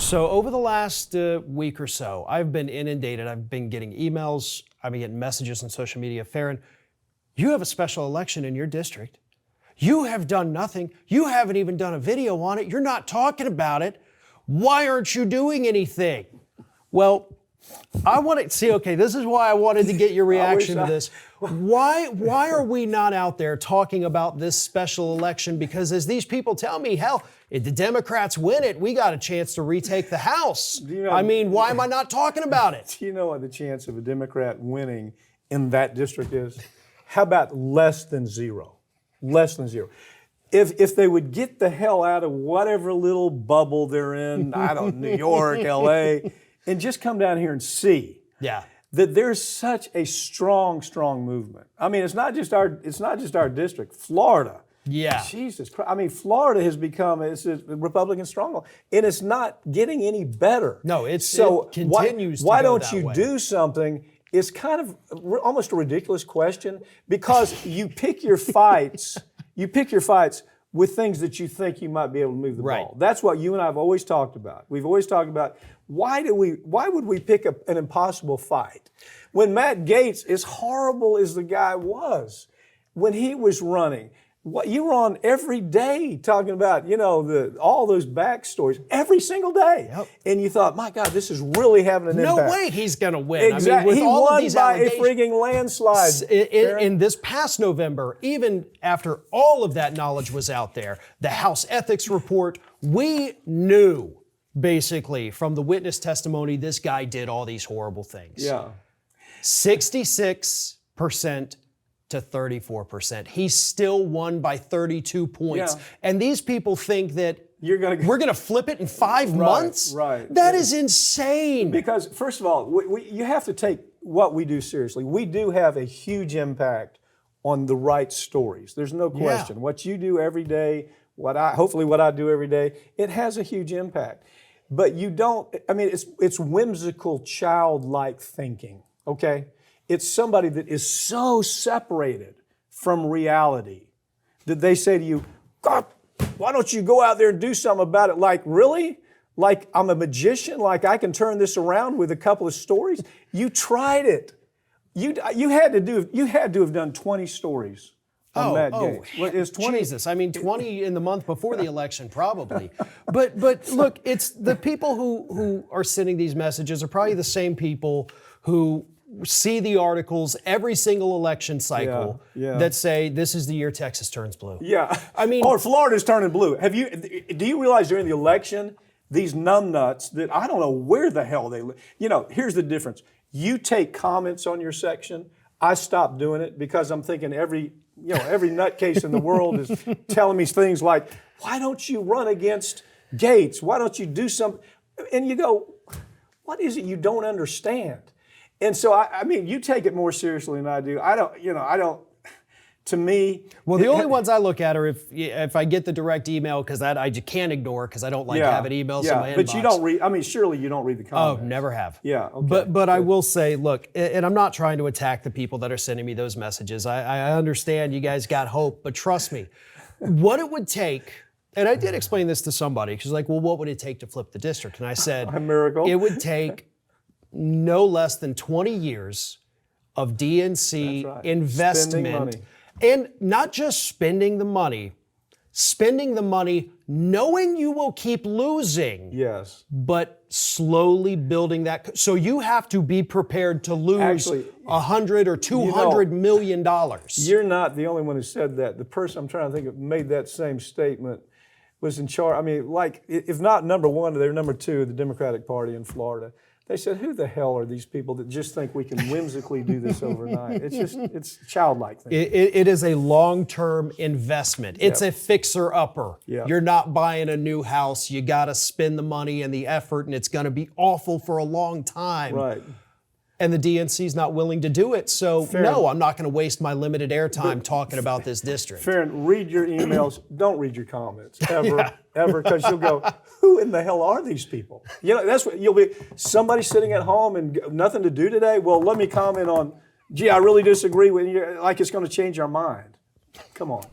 So over the last week or so, I've been inundated. I've been getting emails. I've been getting messages on social media. Farron, you have a special election in your district. You have done nothing. You haven't even done a video on it. You're not talking about it. Why aren't you doing anything? Well, I want to see, okay, this is why I wanted to get your reaction to this. Why are we not out there talking about this special election? Because as these people tell me, hell, if the Democrats win it, we got a chance to retake the House. I mean, why am I not talking about it? Do you know what the chance of a Democrat winning in that district is? How about less than zero? Less than zero. If they would get the hell out of whatever little bubble they're in, I don't know, New York, LA, and just come down here and see that there's such a strong movement. I mean, it's not just our district, Florida. Yeah. Jesus Christ. I mean, Florida has become a Republican stronghold, and it's not getting any better. No, it continues to why go don't that you way. do something? It's kind of almost a ridiculous question, because you pick your fights. You pick your fights with things that you think you might be able to move the ball. That's what you and I have always talked about. We've always talked about why would we pick an impossible fight? When Matt Gaetz, as horrible as the guy was, when he was running, you were on every day talking about, all those backstories every single day. Yep. And you thought, my God, this is really having an impact. No way he's going to win. Exactly. I mean, with he all won of these by a allegations, frigging landslide. in this past November, even after all of that knowledge was out there, the House ethics report, we knew basically from the witness testimony, this guy did all these horrible things. Yeah. 66% to 34%. He still won by 32 points. Yeah. And these people think that we're going to flip it in 5 months? Right. That is insane. Because, first of all, you have to take what we do seriously. We do have a huge impact on the right stories. There's no question. Yeah. What you do every day, hopefully what I do every day, it has a huge impact. But you don't, I mean, it's whimsical, childlike thinking, okay? It's somebody that is so separated from reality that they say to you, God, why don't you go out there and do something about it? Like, really? Like I'm a magician? Like I can turn this around with a couple of stories? You tried it. You had to have done 20 stories on Matt Gaetz. Well, it's 20. Jesus, I mean 20 in the month before the election, probably. But look, it's the people who are sending these messages are probably the same people who see the articles every single election cycle that say this is the year Texas turns blue. Yeah. I mean, or Florida's turning blue. Do you realize during the election, these numbnuts that I don't know where the hell they live. Here's the difference. You take comments on your section, I stopped doing it because I'm thinking every nutcase in the world is telling me things like, why don't you run against Gaetz? Why don't you do something? And you go, what is it you don't understand? And so, I mean, you take it more seriously than I do. I don't, to me. Well, the only ones I look at are if I get the direct email, because that I can't ignore because I don't like having emails in my inbox. But you don't read, I mean, surely you don't read the comments. Oh, never have. Yeah, okay. But I will say, look, and I'm not trying to attack the people that are sending me those messages. I understand you guys got hope, but trust me, what it would take, and I did explain this to somebody, because like, well, what would it take to flip the district? And I said, a miracle. It would take no less than 20 years of DNC investment, and not just spending the money knowing you will keep losing. Yes. But slowly building that. So you have to be prepared to lose $100 or $200 million. You're not the only one who said that. The person I'm trying to think of made that same statement was in charge. I mean, like, if not number one, they're number two, the Democratic Party in Florida. They said, who the hell are these people that just think we can whimsically do this overnight? It's childlike thing. It is a long-term investment. It's a fixer-upper. Yep. You're not buying a new house. You got to spend the money and the effort, and it's going to be awful for a long time. Right. And the DNC's not willing to do it. So, no, I'm not going to waste my limited airtime talking about this district. Farron, read your emails. Don't read your comments, ever, because you'll go, who in the hell are these people? That's what you'll be, somebody sitting at home and nothing to do today? Well, let me comment on, gee, I really disagree with you, like it's going to change our mind. Come on.